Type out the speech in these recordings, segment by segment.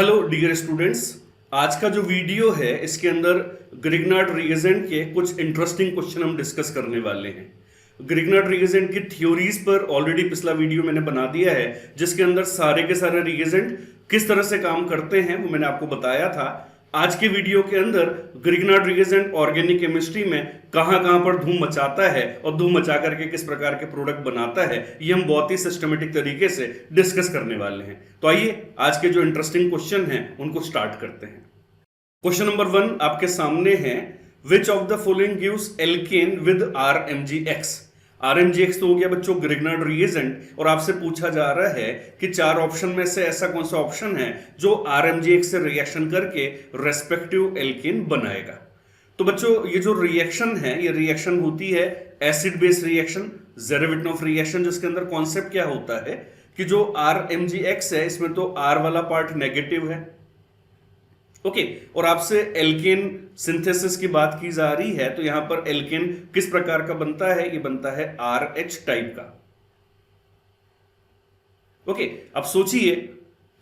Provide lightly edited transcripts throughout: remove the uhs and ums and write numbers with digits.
Hello dear students, आज का जो वीडियो है इसके अंदर ग्रिग्नार्ड रिएजेंट के कुछ इंटरेस्टिंग क्वेश्चन हम डिस्कस करने वाले हैं। ग्रिग्नार्ड रिएजेंट की थ्योरीज पर ऑलरेडी पिछला वीडियो मैंने बना दिया है, जिसके अंदर सारे के सारे रिएजेंट किस तरह से काम करते हैं वो मैंने आपको बताया था। आज के वीडियो के अंदर ग्रिग्नार्ड रिएजेंट ऑर्गेनिक केमिस्ट्री में कहां पर धूम मचाता है और धूम मचा करके किस प्रकार के प्रोडक्ट बनाता है, ये हम बहुत ही सिस्टमेटिक तरीके से डिस्कस करने वाले हैं। तो आइए आज के जो इंटरेस्टिंग क्वेश्चन हैं उनको स्टार्ट करते हैं। क्वेश्चन नंबर 1 आपके सामने है, which of the following gives alkene with RMgX। RMgX तो हो गया बच्चों ग्रिग्नार्ड रिएजेंट, और आपसे पूछा जा रहा है कि चार ऑप्शन में से ऐसा कौन सा ऑप्शन है जो RMgX से रिएक्शन करके रेस्पेक्टिव एल्केन बनाएगा। तो बच्चों ये जो रिएक्शन है, ये रिएक्शन होती है एसिड बेस रिएक्शन, ज़ेरेविटनॉफ रिएक्शन, जिसके अंदर कॉन्सेप्ट क्या होता है कि जो RMgX है इसमें तो R वाला पार्ट नेगेटिव है, ओके और आपसे एल्केन सिंथेसिस की बात की जा रही है, तो यहां पर एल्केन किस प्रकार का बनता है, ये बनता है RH टाइप का। ओके अब सोचिए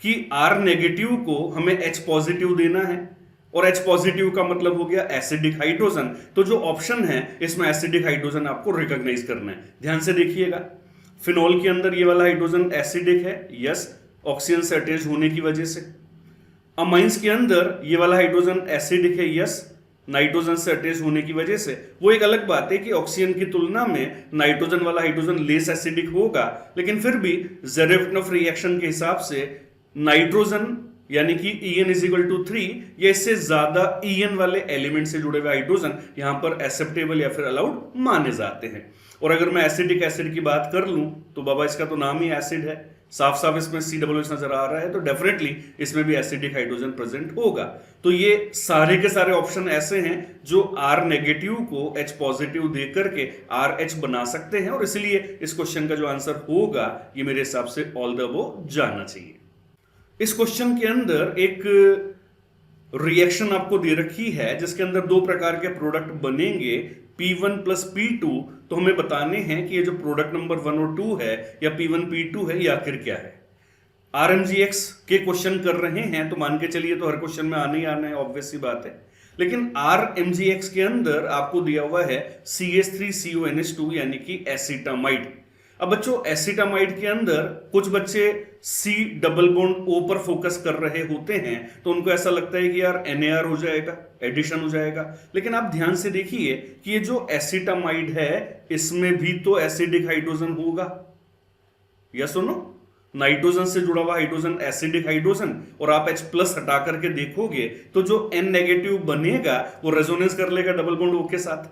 कि R नेगेटिव को हमें H पॉजिटिव देना है, और H पॉजिटिव का मतलब हो गया एसिडिक हाइड्रोजन। तो जो ऑप्शन है इसमें एसिडिक हाइड्रोजन आपको रिकॉग्नाइज करना है। ध्यान से देखिएगा, फिनॉल के अंदर ये वाला हाइड्रोजन एसिडिक है, यस, ऑक्सीजन से अटैच होने की वजह से। अमाइंस के अंदर ये वाला हाइड्रोजन एसिडिक है, यस, नाइट्रोजन से अटैच होने की वजह से। वो एक अलग बात है कि ऑक्सीजन की तुलना में नाइट्रोजन वाला हाइड्रोजन लेस एसिडिक होगा, लेकिन फिर भी ज़ेरेविटनॉफ रिएक्शन के हिसाब से नाइट्रोजन यानी कि En = 3 या इससे ज्यादा En वाले एलिमेंट से जुड़े हुए हाइड्रोजन यहां पर एक्सेप्टेबल या फिर अलाउड माने जाते हैं। और अगर मैं एसिडिक एसिड की बात कर लूं तो बाबा इसका तो नाम ही एसिड है, साफ साफ इसमें COOH नजर आ रहा है, तो डेफिनेटली इसमें भी एसिडिक हाइड्रोजन प्रेजेंट होगा। तो ये सारे के सारे ऑप्शन ऐसे हैं जो R नेगेटिव को H पॉजिटिव दे करके RH बना सकते हैं, और इसलिए इस क्वेश्चन का जो आंसर होगा ये मेरे हिसाब से ऑल द अबव जाना चाहिए। इस क्वेश्चन के अंदर एक रिएक्शन आपको दे रखी है जिसके अंदर दो प्रकार के प्रोडक्ट बनेंगे, P1 + P2। तो हमें बताने हैं कि ये जो प्रोडक्ट नंबर 1 और 2 है या P1 P2 है ये आखिर क्या है। RMgX के क्वेश्चन कर रहे हैं तो मान के चलिए तो हर क्वेश्चन में आने ही आना है, ऑब्वियस सी बात है। लेकिन RMgX के अंदर आपको दिया हुआ है CH3CONH2 यानी कि एसिटामाइड। अब बच्चों एसिटामाइड के अंदर कुछ बच्चे C+O पर फोकस कर रहे होते हैं, तो उनको ऐसा लगता है कि यार NAR हो जाएगा, एडिशन हो जाएगा। लेकिन आप ध्यान से देखिए कि ये जो एसिटामाइड है इसमें भी तो एसिडिक हाइड्रोजन होगा, या सुनो, नाइट्रोजन से जुड़ा हुआ हाइड्रोजन एसिडिक हाइड्रोजन, और आप H+ हटा करके देखोगे तो जो N नेगेटिव बनेगा वो रेजोनेंस कर लेगा डबल बॉन्ड O के साथ।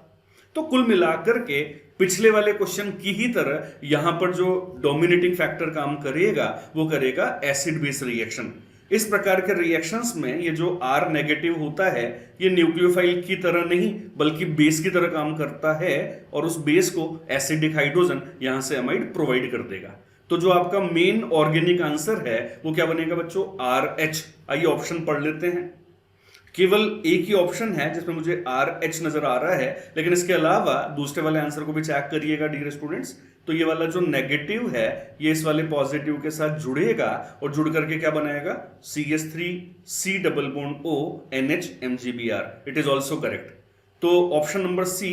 तो कुल मिलाकर के पिछले वाले क्वेश्चन की ही तरह यहां पर जो डोमिनेटिंग फैक्टर काम करेगा वो करेगा एसिड बेस रिएक्शन। इस प्रकार के रिएक्शंस में ये जो R नेगेटिव होता है ये न्यूक्लियोफाइल की तरह नहीं बल्कि बेस की तरह काम करता है, और उस बेस को एसिडिक हाइड्रोजन यहां से अमाइड प्रोवाइड कर देगा। तो जो आपका मेन ऑर्गेनिक आंसर है वो क्या बनेगा बच्चों, RH। आइए ऑप्शन पढ़ लेते हैं। केवल एक ही ऑप्शन है जिसमें मुझे RH नजर आ रहा है, लेकिन इसके अलावा दूसरे वाले आंसर को भी चेक करिएगा डियर स्टूडेंट्स। तो ये वाला जो नेगेटिव है ये इस वाले पॉजिटिव के साथ जुड़ेगा और जुड़ करके क्या बनाएगा, CH3C+O NH MgBr। It is also correct. तो ऑप्शन नंबर C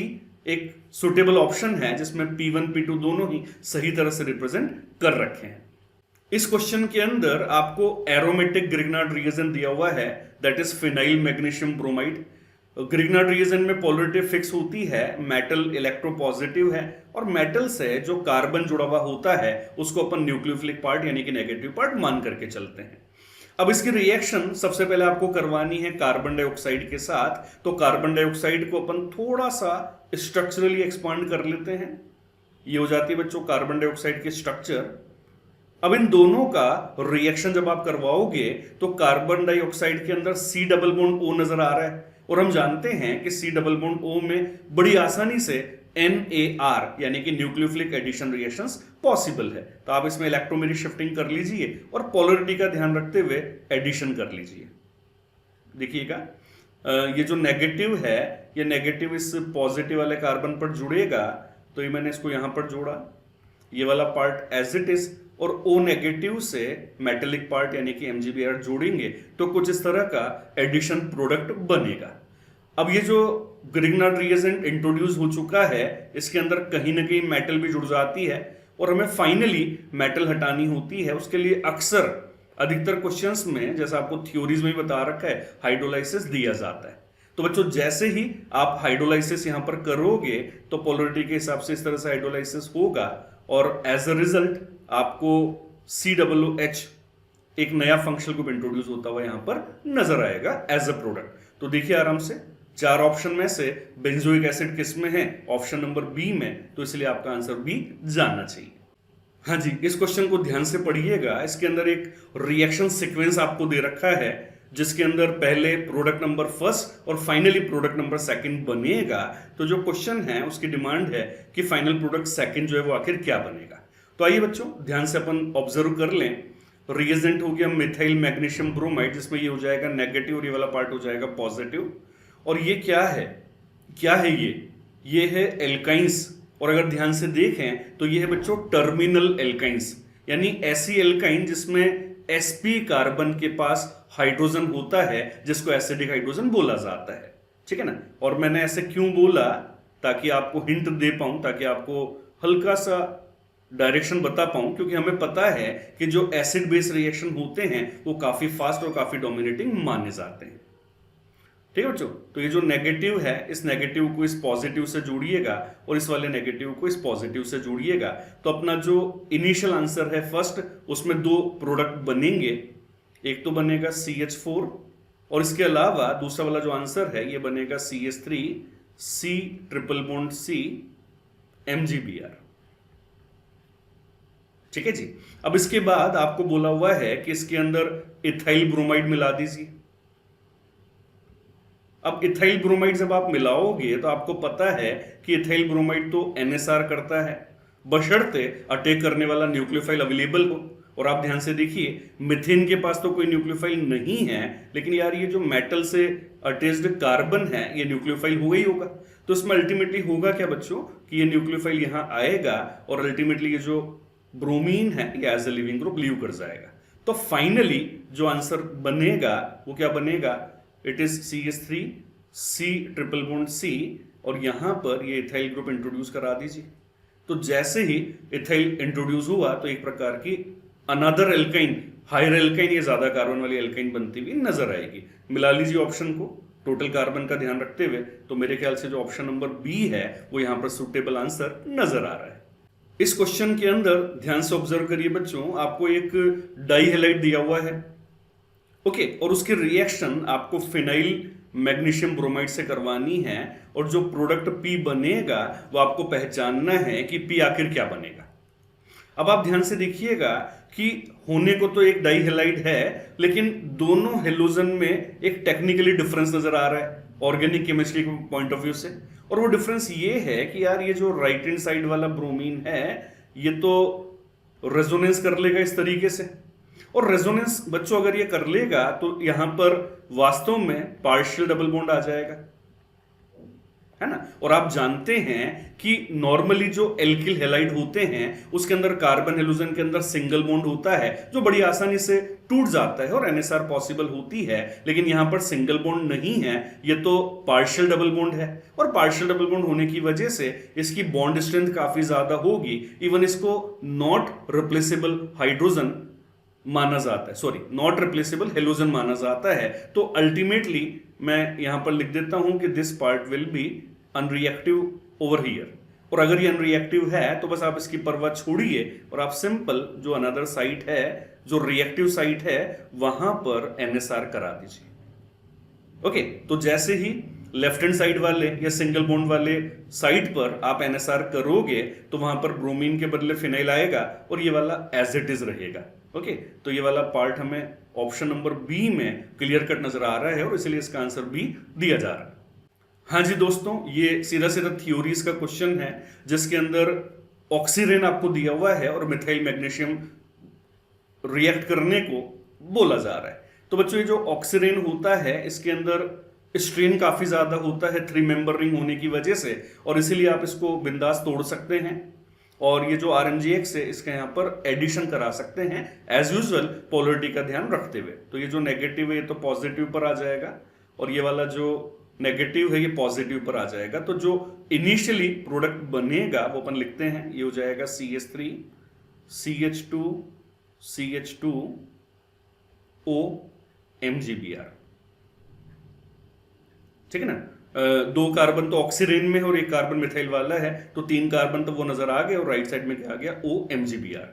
एक सुटेबल ऑप्शन है जिसमें P1 P2 दोनों ही सही तरह से रिप्रेजेंट कर रखे हैं। इस क्वेश्चन के अंदर आपको एरोमेटिक ग्रिग्नार्ड रिएजेंट दिया हुआ है, that is phenyl magnesium bromide. Grignard reagent में पोलैरिटी फिक्स होती है, मेटल इलेक्ट्रोपॉजिटिव है, और मेटल से जो कार्बन जुड़ा हुआ होता है उसको अपन न्यूक्लियोफिलिक पार्ट यानी कि नेगेटिव पार्ट मान करके चलते हैं। अब इसकी रिएक्शन सबसे पहले आपको करवानी है कार्बन डाइऑक्साइड के साथ, तो कार्बन डाइऑक्साइड को अपन थोड़ा सा स्ट्रक्चरली एक्सपांड कर लेते हैं। ये हो जाती है बच्चों कार्बन डाइऑक्साइड की स्ट्रक्चर। अब इन दोनों का रिएक्शन जब आप करवाओगे तो कार्बन डाइऑक्साइड के अंदर C+O नजर आ रहा है, और हम जानते हैं कि C+O में बड़ी आसानी से NAR यानी कि न्यूक्लियोफिलिक एडिशन रिएक्शंस पॉसिबल है। तो आप इसमें इलेक्ट्रोमेरिक शिफ्टिंग कर लीजिए और पोलैरिटी का ध्यान रखते हुए एडिशन कर लीजिए। देखिएगा ये जो नेगेटिव है ये नेगेटिव इस पॉजिटिव वाले कार्बन पर जुड़ेगा, तो ये मैंने इसको यहां पर जोड़ा, ये वाला पार्ट एज इट इज और O नेगेटिव से मेटेलिक पार्ट यानी कि MgBr जोड़ेंगे तो कुछ इस तरह का एडिशन प्रोडक्ट बनेगा। अब ये जो ग्रिग्नार्ड रिएजेंट इंट्रोड्यूस हो चुका है, इसके अंदर कहीं ना कहीं मेटल भी जुड़ जाती है और हमें फाइनली मेटल हटानी होती है। उसके लिए अक्सर अधिकतर क्वेश्चंस में, जैसा आपको थ्योरीज में बता रखा है, हाइड्रोलाइसिस दिया जाता है। तो बच्चों जैसे ही आप हाइड्रोलाइसिस यहां पर करोगे तो पोलरिटी के हिसाब से इस तरह से हाइड्रोलाइसिस होगा और एज अ रिजल्ट आपको COOH एक नया फंक्शनल ग्रुप इंट्रोड्यूस होता हुआ यहां पर नजर आएगा एज अ प्रोडक्ट। तो देखिए आराम से, 4 ऑप्शन में से बेंजोइक एसिड किस में है? ऑप्शन नंबर बी में, तो इसलिए आपका आंसर बी जाना चाहिए। हाँ जी, इस क्वेश्चन को ध्यान से पढ़िएगा। इसके अंदर एक रिएक्शन सीक्वेंस आपको दे रखा है जिसके अंदर पहले प्रोडक्ट नंबर फर्स्ट और फाइनली प्रोडक्ट नंबर सेकंड बनेगा। तो जो क्वेश्चन है उसकी डिमांड है कि फाइनल प्रोडक्ट सेकंड जो है वो आखिर क्या बनेगा। तो आइए बच्चों ध्यान से अपन ऑब्जर्व कर लें। रिएजेंट हो गया मिथाइल मैग्नीशियम ब्रोमाइड, जिसमें ये हो जाएगा नेगेटिव और ये वाला पार्ट हो जाएगा पॉजिटिव। और ये क्या है? क्या है ये है एल्काइंस। और अगर ध्यान से देखें तो ये है बच्चों टर्मिनल एल्काइंस, यानी ऐसी एल्काइन जिसमें sp कार्बन के पास हाइड्रोजन होता है जिसको एसिडिक हाइड्रोजन बोला जाता है। ठीक है ना? और मैंने ऐसे क्यों बोला, ताकि आपको हिंट दे पाऊं, ताकि आपको हल्का सा डायरेक्शन बता पाऊं, क्योंकि हमें पता है कि जो एसिड बेस रिएक्शन होते हैं वो काफी फास्ट और काफी डोमिनेटिंग माने जाते हैं। ठीक है बच्चों, तो ये जो नेगेटिव है, इस नेगेटिव को इस पॉजिटिव से जोड़िएगा और इस वाले नेगेटिव को इस पॉजिटिव से जोड़िएगा। तो अपना जो इनिशियल आंसर है फर्स्ट, उसमें 2 प्रोडक्ट बनेंगे। एक तो बनेगा CH4 और इसके अलावा दूसरा वाला जो आंसर है ये बनेगा CH3 C triple bond C MgBr। ठीक है जी। अब इसके बाद आपको बोला हुआ है कि इसके अंदर इथाइल ब्रोमाइड मिला दीजिए। अब इथाइल ब्रोमाइड जब आप मिलाओगे तो आपको पता है कि इथाइल ब्रोमाइड तो NSR करता है, बशर्ते अटैक करने वाला न्यूक्लियोफाइल अवेलेबल हो। और आप ध्यान से देखिए, मिथेन के पास तो कोई न्यूक्लियोफाइल नहीं है, लेकिन यार ये जो मेटल से अटैच्ड कार्बन है ये न्यूक्लियोफाइल होगा ही होगा। तो इसमें अल्टीमेटली होगा क्या बच्चों कि ये न्यूक्लियोफाइल यहां आएगा और अल्टीमेटली ये जो ब्रोमीन है ये as a leaving group leave कर जाएगा। तो फाइनली जो आंसर बनेगा वो क्या बनेगा? It is CH3 C triple bond C और यहां पर ये इथाइल ग्रुप इंट्रोड्यूस करा दीजिए। तो जैसे ही इथाइल इंट्रोड्यूस हुआ तो एक प्रकार की अनदर एल्काइन, हायर एल्काइन, ये ज्यादा कार्बन वाली एल्काइन बनती हुई नजर आएगी। मिला लीजिए ऑप्शन को टोटल कार्बन का ध्यान रखते हुए। तो मेरे ख्याल से जो ऑप्शन नंबर बी है वो यहां पर सुटेबल आंसर नजर आ रहा है। इस क्वेश्चन के अंदर ध्यान से ऑब्जर्व करिए बच्चों, आपको एक डाई हैलाइड दिया हुआ है, ओके, और उसकी रिएक्शन आपको फिनाइल मैग्नीशियम ब्रोमाइड से करवानी है और जो प्रोडक्ट P बनेगा वो आपको पहचानना है कि P आखिर क्या बनेगा। अब आप ध्यान से देखिएगा कि होने को तो एक डाई हैलाइड है, लेकिन दोनों हेलोजन में एक टेक्निकली डिफरेंस नजर आ रहा है ऑर्गेनिक केमिस्ट्री के पॉइंट ऑफ व्यू से। और वो डिफरेंस ये है कि यार ये जो राइट हैंड साइड वाला ब्रोमीन है ये तो रेजोनेंस कर लेगा इस तरीके से, और रेजोनेंस बच्चों अगर ये कर लेगा तो यहां पर वास्तव में पार्शियल डबल बॉन्ड आ जाएगा, है ना। और आप जानते हैं कि नॉर्मली जो एल्किल हैलाइड होते हैं उसके अंदर कार्बन हेलोजन के अंदर सिंगल बॉन्ड होता है जो बड़ी आसानी से टूट जाता है और NSR पॉसिबल होती है, लेकिन यहां पर सिंगल बॉन्ड नहीं है, ये तो पार्शियल डबल बॉन्ड है। और पार्शियल डबल बॉन्ड होने की वजह से इसकी बॉन्ड स्ट्रेंथ काफी ज्यादा होगी, इवन इसको नॉट रिप्लेसेबल हाइड्रोजन माना जाता है, सॉरी नॉट रिप्लेसेबल हेलोजन माना जाता है। तो अल्टीमेटली मैं यहां पर लिख देता हूं कि this part will be unreactive over here. और अगर ये अनरिएक्टिव है तो बस आप इसकी परवाह छोड़िए और आप सिंपल जो अनदर साइट है, जो रिएक्टिव साइट है, वहां पर NSR करा दीजिए। ओके, तो जैसे ही लेफ्ट हैंड साइड वाले या सिंगल बॉन्ड वाले साइड पर आप NSR करोगे तो वहां पर ब्रोमीन के बदले फिनाइल आएगा और ये वाला एज इट इज रहेगा। ओके, तो ये वाला पार्ट हमें ऑप्शन नंबर बी में क्लियर कट नजर आ रहा है और इसलिए इसका आंसर बी दिया जा रहा है। हाँ जी दोस्तों, ये सीधा सीधा थ्योरीज का क्वेश्चन है जिसके अंदर ऑक्सीरेन आपको दिया हुआ है और मिथाइल मैग्नीशियम रिएक्ट करने को बोला जा रहा है। तो बच्चों ये जो ऑक्सीरेन होता है इसके अंदर स्ट्रेन काफी ज्यादा होता है 3 मेंबर रिंग होने की वजह से, और इसीलिए आप इसको बिंदास तोड़ सकते हैं। और ये जो RMGX है इसका यहाँ पर एडिशन करा सकते हैं एज यूजुअल पोलरिटी का ध्यान रखते हुए। तो ये जो नेगेटिव है ये तो पॉजिटिव पर आ जाएगा और ये वाला जो नेगेटिव है ये पॉजिटिव पर आ जाएगा। तो जो इनिशियली प्रोडक्ट बनेगा वो अपन लिखते हैं, ये हो जाएगा CH3 CH2 CH2 O MgBr। ठीक है ना, 2 कार्बन तो ऑक्सीरेन में है और 1 कार्बन मिथाइल वाला है, तो 3 कार्बन तो वो नजर आ गए और राइट साइड में क्या आ गया OMgBr।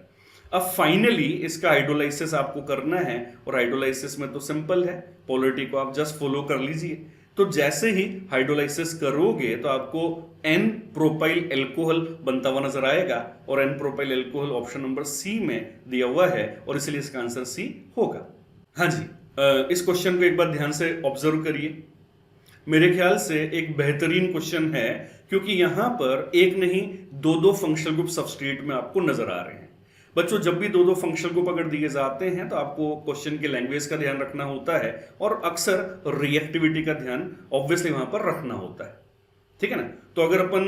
अब फाइनली इसका हाइड्रोलाइसिस आपको करना है और हाइड्रोलाइसिस में तो सिंपल है, पोलरिटी को आप जस्ट फॉलो कर लीजिए। तो जैसे ही हाइड्रोलाइसिस करोगे तो आपको N प्रोपाइल एल्कोहल बनता हुआ नजर आएगा और N propyl alcohol option number C में दिया हुआ है और इसलिए इसका आंसर C होगा। हाँ जी, इस क्वेश्चन को एक बार ध्यान से ऑब्जर्व करिए। मेरे ख्याल से एक बेहतरीन क्वेश्चन है क्योंकि यहां पर एक नहीं 2 फंक्शनल ग्रुप सबस्ट्रेट में आपको नजर आ रहे हैं। बच्चों जब भी 2 फंक्शनल ग्रुप अगर दिए जाते हैं तो आपको क्वेश्चन के लैंग्वेज का ध्यान रखना होता है और अक्सर रिएक्टिविटी का ध्यान ऑब्वियसली वहां पर रखना होता है। ठीक है ना, तो अगर अपन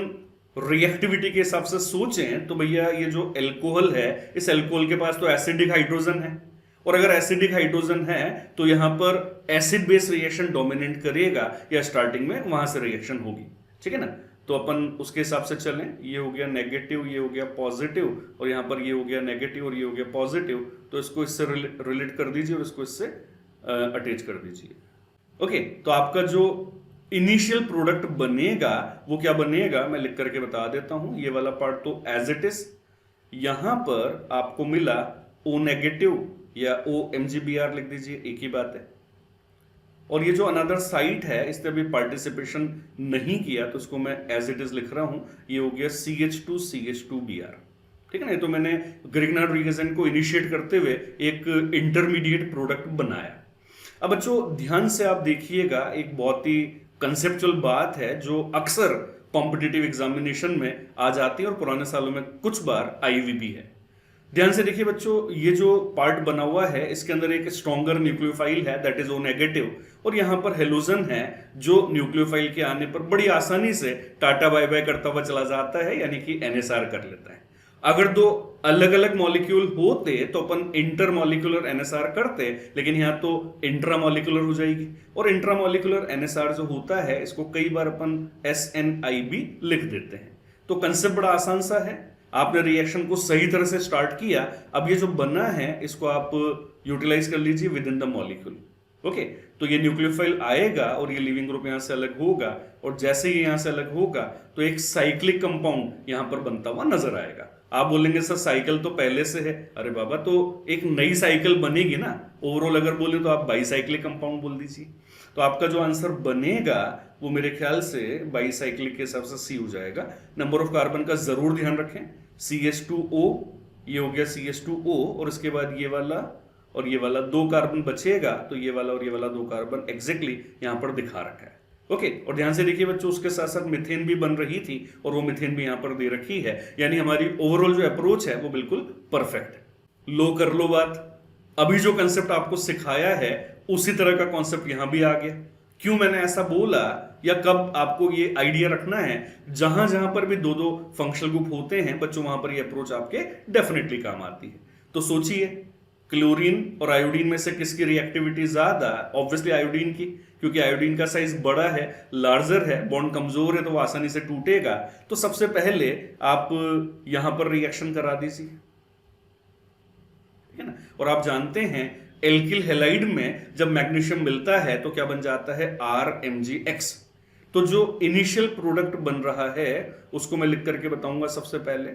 रिएक्टिविटी के हिसाब से सोचें तो भैया ये जो एल्कोहल है इस एल्कोहल के पास तो एसिडिक हाइड्रोजन है और अगर एसिडिक हाइड्रोजन है तो यहां पर एसिड बेस रिएक्शन डोमिनेट करेगा या स्टार्टिंग में वहां से रिएक्शन होगी। ठीक है ना, तो अपन उसके हिसाब से चलें, ये हो गया नेगेटिव, ये हो गया पॉजिटिव और यहां पर ये हो गया नेगेटिव और ये हो गया पॉजिटिव। तो इसको इससे रिलेट कर दीजिए और इसको इससे अटैच कर दीजिए। ओके, तो आपका जो इनिशियल प्रोडक्ट बनेगा वो क्या बनेगा मैं लिख करके बता देता हूं। ये वाला पार्ट तो एज इट इज, यहां पर आपको मिला O नेगेटिव या OMgBr लिख दीजिए, एक ही बात है। और ये जो अनदर साइट है इस पर भी पार्टिसिपेशन नहीं किया तो उसको मैं एज इट इज लिख रहा हूं, ये हो गया CH2 CH2Br। ठीक है ना, ये तो मैंने ग्रिग्नार्ड रिएजेंट को इनिशिएट करते हुए एक इंटरमीडिएट प्रोडक्ट बनाया। अब बच्चों ध्यान से आप देखिएगा, एक बहुत ही कंसेप्चुअल बात है जो अक्सर कॉम्पिटिटिव एग्जामिनेशन में आ जाती है और पुराने सालों में कुछ बार आई भी है। ध्यान से देखिए बच्चों, ये जो पार्ट बना हुआ है इसके अंदर एक स्ट्रॉन्गर न्यूक्लियोफाइल है दैट इज O नेगेटिव और यहां पर हेलोजन है जो न्यूक्लियोफाइल के आने पर बड़ी आसानी से टाटा बाय बाय करता हुआ चला जाता है, यानी कि NSR कर लेता है। अगर 2 अलग अलग मॉलिक्यूल होते तो अपन इंटरमॉलिक्यूलर NSR करते, लेकिन यहां तो इंट्रामॉलिक्यूलर हो जाएगी और इंट्रामॉलिक्यूलर NSR जो होता है इसको कई बार अपन SNI भी लिख देते हैं। तो कंसेप्ट बड़ा आसान सा है, आपने रिएक्शन को सही तरह से स्टार्ट किया, अब ये जो बना है इसको आप यूटिलाइज कर लीजिए with in the molecule. Okay, तो ये न्यूक्लियोफाइल आएगा और ये लिविंग ग्रुप यहां से अलग होगा और जैसे ही यहां से अलग होगा तो एक साइक्लिक कंपाउंड यहां पर बनता हुआ नजर आएगा। आप बोलेंगे सर साइकिल तो पहले से है, अरे बाबा तो एक नई साइकिल बनेगी ना, ओवरऑल अगर बोले तो आप बाईसाइक्लिक कंपाउंड बोल दीजिए। तो आपका जो आंसर बनेगा वो मेरे ख्याल से बाईसाइक्लिक के हिसाब से C हो जाएगा। नंबर ऑफ कार्बन का जरूर ध्यान रखें, CH2O, ये हो गया CH2O और इसके बाद ये वाला और ये वाला 2 कार्बन बचेगा तो ये वाला और ये वाला 2 कार्बन एग्जैक्टली यहां पर दिखा रखा है। ओके, और ध्यान से देखिए बच्चों उसके साथ साथ मिथेन भी बन रही थी और वो मिथेन भी यहां पर दे रखी है, यानी हमारी ओवरऑल जो अप्रोच है वो बिल्कुल परफेक्ट है। लो कर लो बात, अभी जो कंसेप्ट आपको सिखाया है उसी तरह का कॉन्सेप्ट यहां भी आ गया। क्यों मैंने ऐसा बोला या कब आपको ये आइडिया रखना है, जहां जहां पर भी 2 फंक्शनल ग्रुप होते हैं बच्चों वहां पर ये अप्रोच आपके डेफिनेटली काम आती है। तो सोचिए क्लोरीन और आयोडीन में से किसकी रिएक्टिविटी ज्यादा? ऑब्वियसली आयोडीन की, क्योंकि आयोडीन का साइज बड़ा है, लार्जर है, बॉन्ड कमजोर है तो वो आसानी से टूटेगा। तो सबसे पहले आप यहां पर रिएक्शन करा दीजिए, ठीक है ना। और आप जानते हैं एल्किल हैलाइड में जब मैग्नीशियम मिलता है तो क्या बन जाता है RMgX। तो जो इनिशियल प्रोडक्ट बन रहा है उसको मैं लिख करके बताऊंगा सबसे पहले,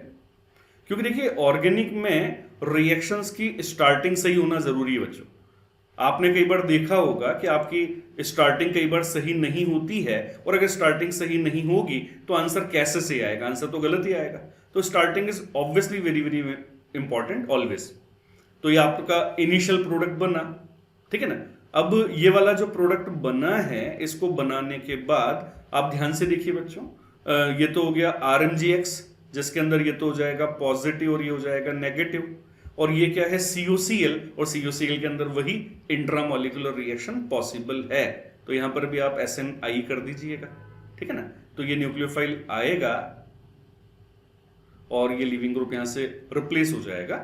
क्योंकि देखिए ऑर्गेनिक में रिएक्शंस की स्टार्टिंग सही होना जरूरी है बच्चों। आपने कई बार देखा होगा कि आपकी स्टार्टिंग कई बार सही नहीं होती है और अगर स्टार्टिंग सही नहीं होगी तो आंसर कैसे से आएगा? आंसर तो गलत ही आएगा। तो starting is obviously very very important always. तो ये आपका इनिशियल प्रोडक्ट बना, ठीक है ना। अब ये वाला जो प्रोडक्ट बना है इसको बनाने के बाद आप ध्यान से देखिए बच्चों, ये तो हो गया RMgX जिसके अंदर ये तो हो जाएगा पॉजिटिव और ये हो जाएगा नेगेटिव, और ये क्या है COCl, और COCl के अंदर वही इंट्रामॉलिक्यूलर रिएक्शन पॉसिबल है। तो यहां पर भी आप SNI कर दीजिएगा, ठीक है ना। तो ये न्यूक्लियोफाइल आएगा और ये लीविंग ग्रुप यहाँ से रिप्लेस हो जाएगा।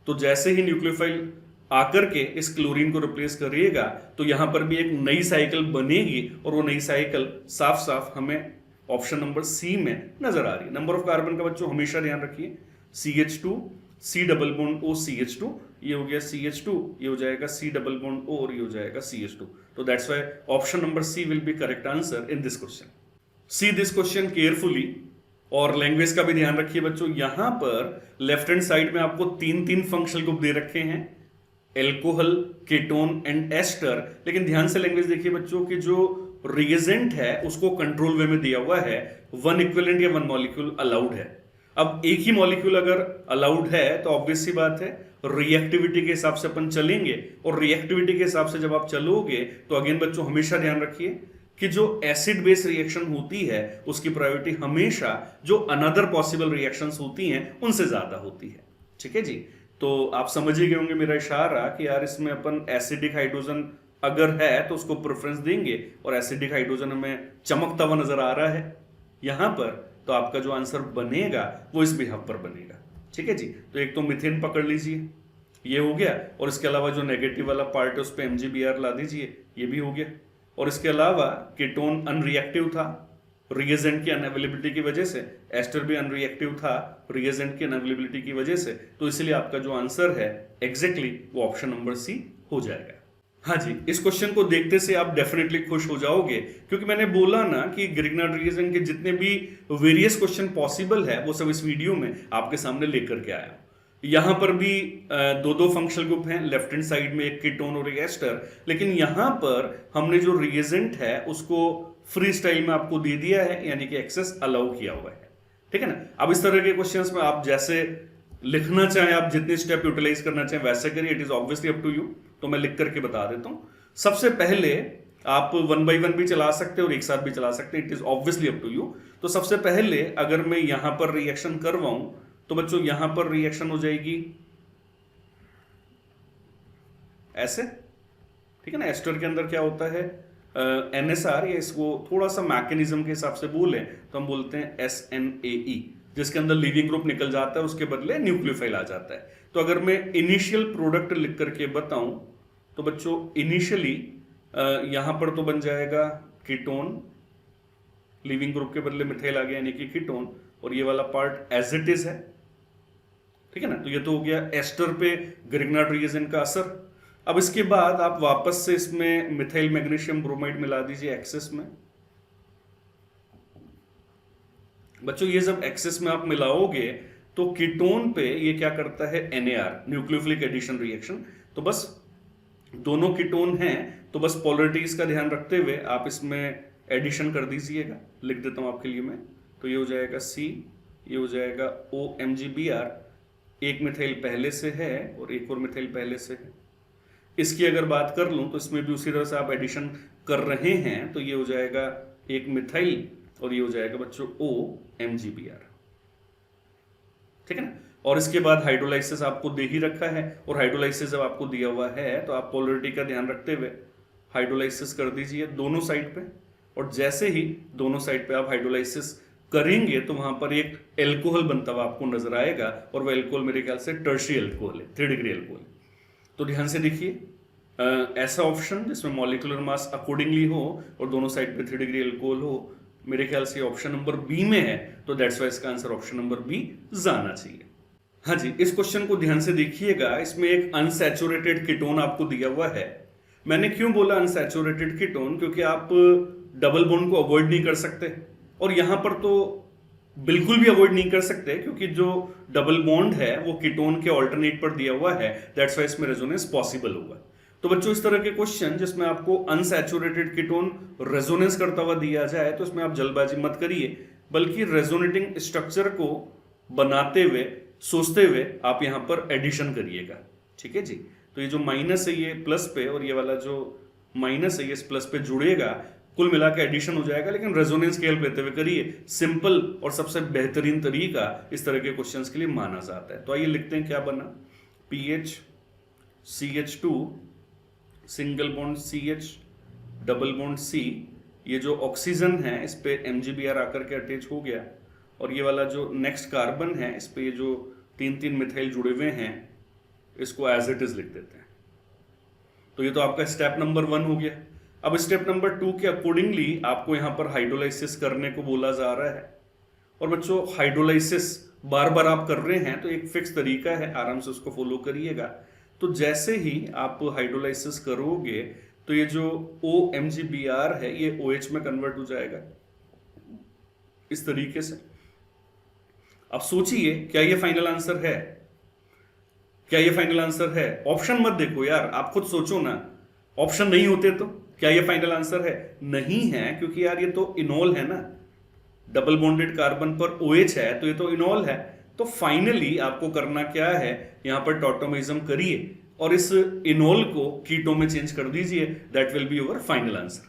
तो जैसे ही न्यूक्लियोफाइल आकर के इस क्लोरीन को रिप्लेस करिएगा तो यहां पर भी एक नई साइकिल बनेगी और वो नई साइकिल साफ साफ हमें ऑप्शन नंबर सी में नजर आ रही है। नंबर ऑफ कार्बन का बच्चों हमेशा ध्यान रखिए, CH2 C double bond O CH2, ये हो गया CH2, ये हो जाएगा C डबल बॉन्ड O और ये हो जाएगा CH2। तो that's why option number C will be correct answer in this question. See this question carefully और लैंग्वेज का भी ध्यान रखिए बच्चों। यहां पर लेफ्ट हैंड साइड में आपको तीन फंक्शनल ग्रुप दे रखे हैं, एल्कोहल, कीटोन एंड एस्टर। लेकिन ध्यान से लैंग्वेज देखिए बच्चों कि जो रिएजेंट है उसको कंट्रोल वे में दिया हुआ है, वन इक्विवेलेंट या वन मॉलिक्यूल अलाउड है। अब एक ही मॉलिक्यूल अगर अलाउड है तो ऑब्वियस सी बात है रिएक्टिविटी के हिसाब से अपन चलेंगे, और रिएक्टिविटी के हिसाब से जब आप चलोगे तो अगेन बच्चों हमेशा ध्यान रखिए कि जो एसिड बेस रिएक्शन होती है उसकी प्रायोरिटी हमेशा जो अनदर पॉसिबल रिएक्शंस होती हैं उनसे ज्यादा होती है। ठीक है जी, तो आप समझ ही गए होंगे मेरा इशारा कि यार इसमें अपन एसिडिक हाइड्रोजन अगर है तो उसको प्रेफरेंस देंगे, और एसिडिक हाइड्रोजन हमें चमकता हुआ नजर आ रहा है यहां पर, तो आपका जो आंसर बनेगा वो इस बिहाफ पर बनेगा। ठीक है जी, तो एक तो मिथेन पकड़ लीजिए, ये हो गया, और इसके अलावा जो नेगेटिव वाला पार्ट है उस पर MgBr ला दीजिए, ये भी हो गया। और इसके अलावा कीटोन अनरिएक्टिव था रिएजेंट की अनअवेलेबिलिटी की वजह से, एस्टर भी अनरिएक्टिव था रिएजेंट की अनअवेलेबिलिटी की वजह से, तो इसलिए आपका जो आंसर है एग्जैक्टली वो ऑप्शन नंबर सी हो जाएगा। हाँ जी, इस क्वेश्चन को देखते से आप डेफिनेटली खुश हो जाओगे, क्योंकि मैंने बोला ना कि ग्रिग्नार्ड रिएजेंट के जितने भी वेरियस क्वेश्चन पॉसिबल है वो सब इस वीडियो में आपके सामने लेकर के आया। यहां पर भी दो फंक्शनल ग्रुप हैं, लेफ्ट हैंड साइड में एक कीटोन और एक एस्टर, लेकिन यहां पर हमने जो रिएजेंट है उसको फ्री स्टाइल में आपको दे दिया है, यानी कि एक्सेस अलाउ किया हुआ है। ठीक है ना। अब इस तरह के क्वेश्चंस में आप जैसे लिखना चाहें, आप जितने स्टेप यूटिलाइज करना चाहें वैसे करिए, it is obviously up to you. तो मैं लिख करके बता देता हूं। सबसे पहले आप 1 by 1 भी चला सकते हैं और एक साथ भी चला सकते हैं, it is obviously up to you. तो सबसे पहले अगर मैं यहां पर रिएक्शन करवाऊं तो बच्चों यहां पर रिएक्शन हो जाएगी ऐसे, ठीक है ना। एस्टर के अंदर क्या होता है NSR, या इसको थोड़ा सा मैकेनिज्म के हिसाब से बोले तो हम बोलते हैं SNAE, जिसके अंदर लीविंग ग्रुप निकल जाता है, उसके बदले न्यूक्लियोफाइल आ जाता है। तो अगर मैं इनिशियल प्रोडक्ट लिख करके बताऊं तो बच्चों इनिशियली यहां पर तो बन जाएगा कीटोन, लीविंग ग्रुप के बदले मिथाइल आ गया यानी कि कीटोन, और ये वाला पार्ट एज इट इज है। ठीक है ना। तो ये तो हो गया एस्टर पे ग्रिग्नार्ड रिएजेंट का असर। अब इसके बाद आप वापस से इसमें मिथाइल मैग्नीशियम ब्रोमाइड मिला दीजिए एक्सेस में। बच्चों ये जब एक्सेस में आप मिलाओगे तो कीटोन पे ये क्या करता है NAR, न्यूक्लियोफिलिक एडिशन रिएक्शन। तो बस दोनों कीटोन हैं तो बस पोलरिटीज का ध्यान रखते हुए आप इसमें एडिशन कर दीजिएगा। लिख देता हूं आपके लिए मैं। तो ये हो जाएगा C, ये हो जाएगा OMgBr, एक मिथाइल पहले से है और एक और मिथाइल पहले से है। इसकी अगर बात कर लूं तो इसमें भी उसी तरह से आप एडिशन कर रहे हैं, तो ये हो जाएगा एक मिथाइल और ये हो जाएगा बच्चों OMgBr। ठीक है ना। और इसके बाद हाइड्रोलाइसिस आपको दे ही रखा है, और हाइड्रोलाइसिस जब आपको दिया हुआ है तो आप पोलरिटी का ध्यान रखते हुए हाइड्रोलाइसिस कर दीजिए दोनों साइड पे। और जैसे ही दोनों साइड पे आप हाइड्रोलाइसिस करेंगे तो वहां पर एक एल्कोहल बनता हुआ आपको नजर आएगा, और वह एल्कोहल मेरे ख्याल से टर्शियरी एल्कोहल है, 3 डिग्री एल्कोहल। तो ध्यान से देखिए ऐसा ऑप्शन जिसमें मॉलिक्यूलर मास अकॉर्डिंगली हो और दोनों साइड पे 3 डिग्री एल्कोहल हो, मेरे ख्याल से ऑप्शन नंबर बी में है। तो दैट्स वाई इसका आंसर ऑप्शन नंबर बी जाना चाहिए। हाँ जी, इस क्वेश्चन को ध्यान से देखिएगा। इसमें एक अनसैचुरेटेड कीटोन आपको दिया हुआ है। मैंने क्यों बोला अनसैचुरेटेड कीटोन, क्योंकि आप डबल बॉन्ड को अवॉइड नहीं कर सकते, और यहां पर तो बिल्कुल भी अवॉइड नहीं कर सकते क्योंकि जो डबल बॉन्ड है वो कीटोन के ऑल्टरनेट पर दिया हुआ है। दैट्स वाई इसमें रेजोनेंस पॉसिबल होगा। तो बच्चों इस तरह के क्वेश्चन जिसमें आपको अनसैचुरेटेड कीटोन रेजोनेंस करता हुआ दिया जाए तो इसमें आप जल्दबाजी मत करिए, बल्कि रेजोनेटिंग स्ट्रक्चर को बनाते हुए सोचते हुए आप यहां पर एडिशन करिएगा। ठीक है जी। तो ये जो माइनस है ये प्लस पे, और ये वाला जो माइनस है ये इस प्लस पे जुड़ेगा, कुल मिला के एडिशन हो जाएगा। लेकिन रेजोनेंस की हेल्प लेते हुए करिए, सिंपल और सबसे बेहतरीन तरीका इस तरह के क्वेश्चंस के लिए माना जाता है। तो आइए लिखते हैं क्या बना। PH CH2 single bond CH double bond C, ये जो ऑक्सीजन है इस पे MgBr आकर के अटैच हो गया, और ये वाला जो नेक्स्ट कार्बन है इस पे ये जो 3 मिथाइल जुड़े हुए हैं इसको एज इट इज लिख देते हैं। तो ये तो आपका स्टेप नंबर 1 हो गया। अब स्टेप नंबर 2 के अकॉर्डिंगली आपको यहां पर हाइड्रोलाइसिस करने को बोला जा रहा है। और बच्चों हाइड्रोलाइसिस बार बार आप कर रहे हैं तो एक फिक्स तरीका है, आराम से उसको फॉलो करिएगा। तो जैसे ही आप हाइड्रोलाइसिस करोगे तो ये जो OMgBr है ये OH में कन्वर्ट हो जाएगा इस तरीके से। अब सोचिए क्या ये फाइनल आंसर है? क्या ये फाइनल आंसर है? ऑप्शन मत देखो यार, आप खुद सोचो ना। ऑप्शन नहीं होते तो क्या ये फाइनल आंसर है? नहीं है, क्योंकि यार ये तो इनॉल है ना, डबल बॉन्डेड कार्बन पर OH है तो ये तो इनॉल है। तो फाइनली आपको करना क्या है, यहां पर टॉटोमिज्म करिए और इस इनॉल को कीटो में चेंज कर दीजिए। That will be your final answer.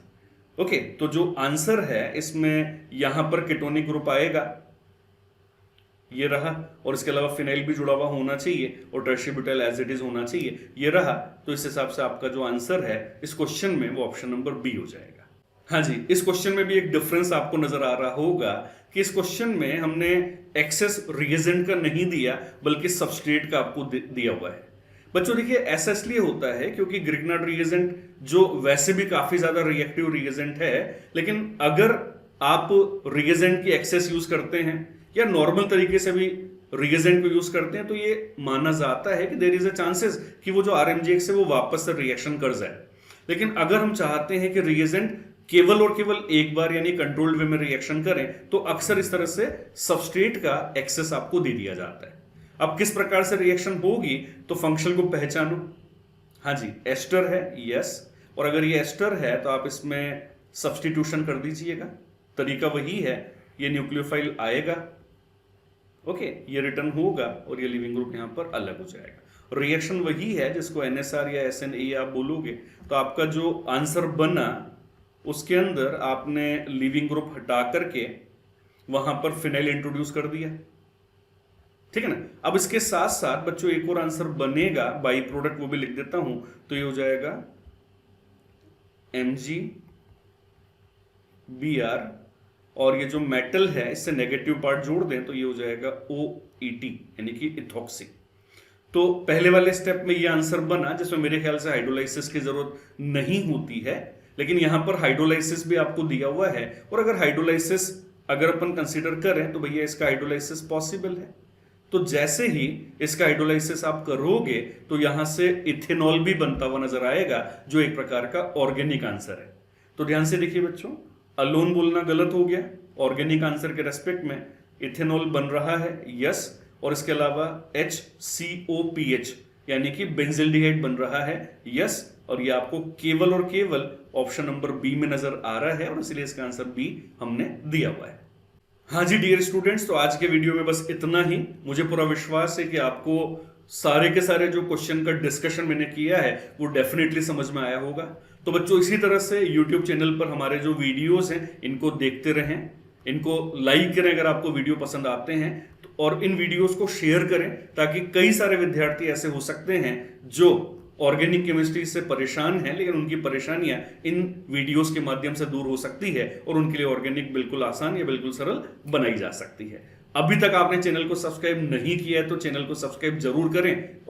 Okay, तो जो आंसर है इसमें यहां पर कीटोनिक ग्रुप आएगा, ये रहा, और इसके अलावा फिनाइल भी जुड़ा हुआ होना चाहिए और tertiary butyl as it is होना चाहिए, ये रहा। तो इस हिसाब से आपका जो आंसर है इस क्वेश्चन में वो ऑप्शन नंबर बी हो जाएगा। हाँ जी, इस क्वेश्चन में भी एक डिफरेंस आपको नजर आ रहा होगा कि इस क्वेश्चन में हमने एक्सेस रिएजेंट का नहीं दिया बल्कि सबस्ट्रेट का आपको दिया हुआ है। बच्चों देखिए ऐसा इसलिए होता है क्योंकि ग्रिग्नार्ड रिएजेंट जो वैसे भी काफी ज्यादा रिएक्टिव रिएजेंट है, लेकिन अगर आप रिएजेंट की एक्सेस यूज करते हैं या नॉर्मल तरीके से भी रिएजेंट को यूज करते हैं तो ये माना जाता है कि देयर इज अ चांसेस कि वो जो RMgX है वो वापस से रिएक्शन कर जाए। लेकिन अगर हम चाहते हैं कि रिएजेंट केवल और केवल एक बार यानी कंट्रोल्ड वे में रिएक्शन करें तो अक्सर इस तरह से सबस्ट्रेट का एक्सेस आपको दे दिया जाता है। अब किस प्रकार से रिएक्शन होगी तो फंक्शन को पहचानो। हाँ जी, एस्टर है, यस, और अगर ये एस्टर है तो आप इसमें सब्स्टिट्यूशन कर दीजिएगा। तरीका वही है, ये न्यूक्लियोफाइल आएगा, ओके, ये रिटर्न होगा और ये लिविंग ग्रुप यहां पर अलग हो जाएगा। रिएक्शन वही है जिसको NSR या SNA आप बोलोगे। तो आपका जो आंसर बना उसके अंदर आपने लिविंग ग्रुप हटा करके वहां पर फिनाइल इंट्रोड्यूस कर दिया, ठीक है ना। अब इसके साथ साथ बच्चों एक और आंसर बनेगा, बाई प्रोडक्ट वो भी लिख देता हूं, तो ये हो जाएगा MgBr और ये जो मेटल है इससे नेगेटिव पार्ट जोड़ दें तो ये हो जाएगा OET यानी कि इथॉक्सी। तो पहले वाले स्टेप में ये आंसर बना जिसमें मेरे ख्याल से हाइड्रोलाइसिस की जरूरत नहीं होती है, लेकिन यहां पर हाइड्रोलाइसिस भी आपको दिया हुआ है और अगर हाइड्रोलाइसिस अगर अपन कंसीडर करें तो भैया इसका हाइड्रोलाइसिस पॉसिबल है। तो जैसे ही इसका हाइड्रोलाइसिस आप करोगे तो यहां से इथेनॉल भी बनता हुआ नजर आएगा जो एक प्रकार का ऑर्गेनिक आंसर है। तो ध्यान से देखिए बच्चों, अलोन बोलना गलत हो गया, ऑर्गेनिक आंसर के रेस्पेक्ट में इथेनॉल बन रहा है, यस, और इसके अलावा HCOPH यानी कि बेंजिल्डिहाइड बन रहा है, यस, और ये आपको केवल और केवल ऑप्शन नंबर बी में नजर आ रहा है और इसलिए इसका आंसर बी हमने दिया हुआ है। हाँ जी डियर स्टूडेंट्स, तो आज के वीडियो में बस इतना ही। मुझे पूरा विश्वास है कि आपको सारे के सारे जो क्वेश्चन का डिस्कशन मैंने किया है वो डेफिनेटली समझ में आया होगा। तो बच्चों इसी तरह से YouTube चैनल पर हमारे जो वीडियोस हैं इनको देखते रहें, इनको लाइक करें अगर आपको वीडियो पसंद आते हैं तो, और इन वीडियोस को शेयर करें ताकि कई सारे विद्यार्थी ऐसे हो सकते हैं जो ऑर्गेनिक केमिस्ट्री से परेशान हैं लेकिन उनकी परेशानियां इन वीडियोस के माध्यम से दूर हो सकती है और उनके लिए ऑर्गेनिक बिल्कुल आसान या बिल्कुल सरल बनाई जा सकती है। अभी तक आपने चैनल को सब्सक्राइब नहीं किया है तो चैनल को सब्सक्राइब जरूर करें